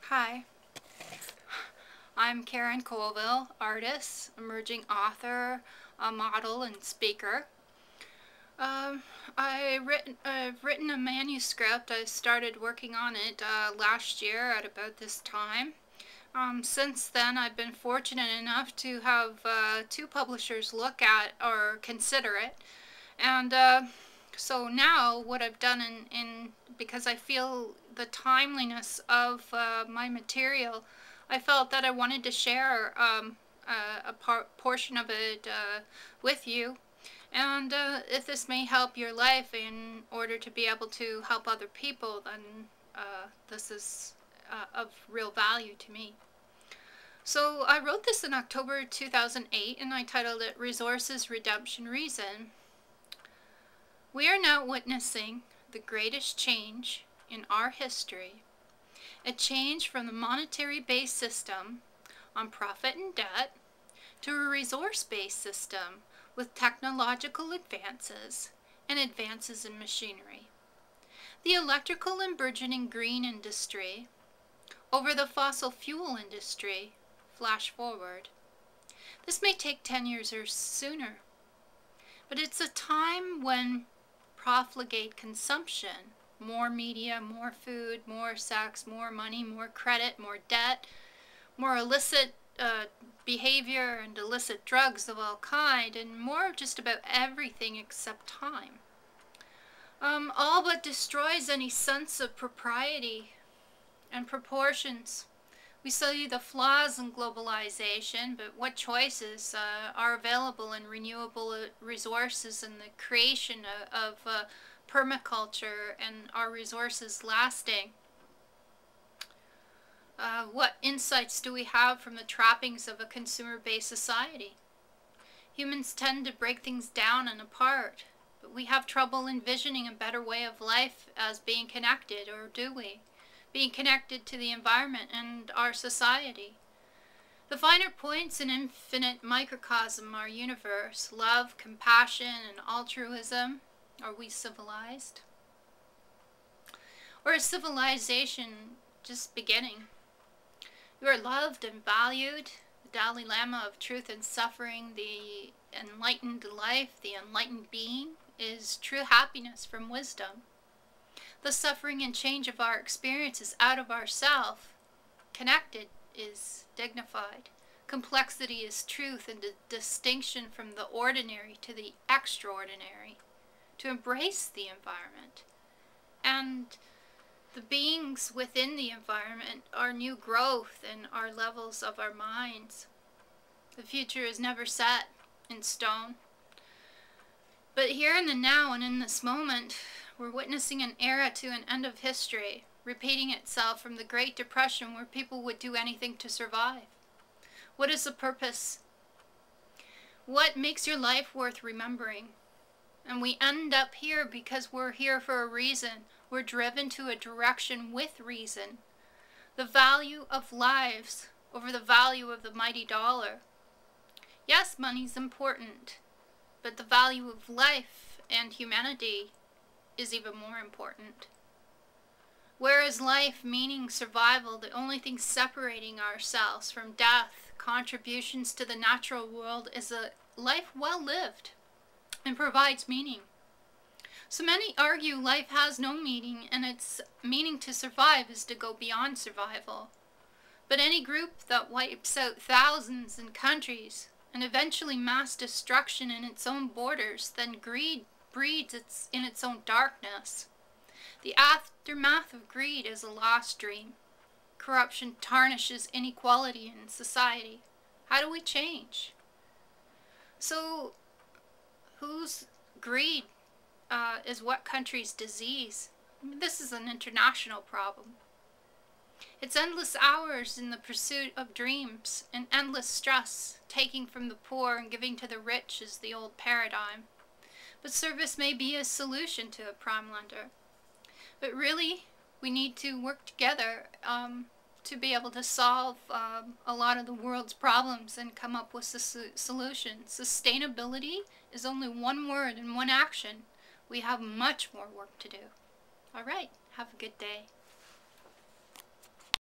Hi, I'm Karen Colville, artist, emerging author, a model, and speaker. I've written a manuscript. I started working on it last year at about this time. Since then, I've been fortunate enough to have two publishers look at or consider it. And so now what I've done because I feel the timeliness of my material, I felt that I wanted to share a portion of it with you. And if this may help your life in order to be able to help other people, then this is of real value to me. So I wrote this in October 2008, and I titled it Resources, Redemption, Reason. We are now witnessing the greatest change in our history, a change from the monetary-based system on profit and debt to a resource-based system with technological advances and advances in machinery. The electrical and burgeoning green industry over the fossil fuel industry flash forward. This may take 10 years or sooner, but it's a time when profligate consumption, more media, more food, more sex, more money, more credit, more debt, more illicit behavior and illicit drugs of all kind, and more of just about everything except time. All but destroys any sense of propriety and proportions. We see the flaws in globalization, but what choices are available in renewable resources and the creation of permaculture and our resources lasting? What insights do we have from the trappings of a consumer-based society? Humans tend to break things down and apart, but we have trouble envisioning a better way of life as being connected, or do we? Being connected to the environment and our society. The finer points in infinite microcosm, our universe, love, compassion, and altruism. Are we civilized? Or is civilization just beginning? You are loved and valued. The Dalai Lama of truth and suffering, the enlightened life, the enlightened being, is true happiness from wisdom. The suffering and change of our experiences out of ourself, connected, is dignified. Complexity is truth and the distinction from the ordinary to the extraordinary. To embrace the environment. And the beings within the environment are new growth in our levels of our minds. The future is never set in stone. But here in the now and in this moment, we're witnessing an era to an end of history, repeating itself from the Great Depression where people would do anything to survive. What is the purpose? What makes your life worth remembering? And we end up here because we're here for a reason. We're driven to a direction with reason. The value of lives over the value of the mighty dollar. Yes, money's important, but the value of life and humanity is even more important. Whereas life, meaning survival, the only thing separating ourselves from death, contributions to the natural world, is a life well lived and provides meaning. So many argue life has no meaning, and its meaning to survive is to go beyond survival. But any group that wipes out thousands in countries and eventually mass destruction in its own borders, then greed breeds in its own darkness. The aftermath of greed is a lost dream. Corruption tarnishes inequality in society. How do we change? So, whose greed is what country's disease? I mean, this is an international problem. It's endless hours in the pursuit of dreams and endless stress, taking from the poor and giving to the rich is the old paradigm. But service may be a solution to a prime lender. But really, we need to work together to be able to solve a lot of the world's problems and come up with solutions. Sustainability is only one word and one action. We have much more work to do. All right, have a good day.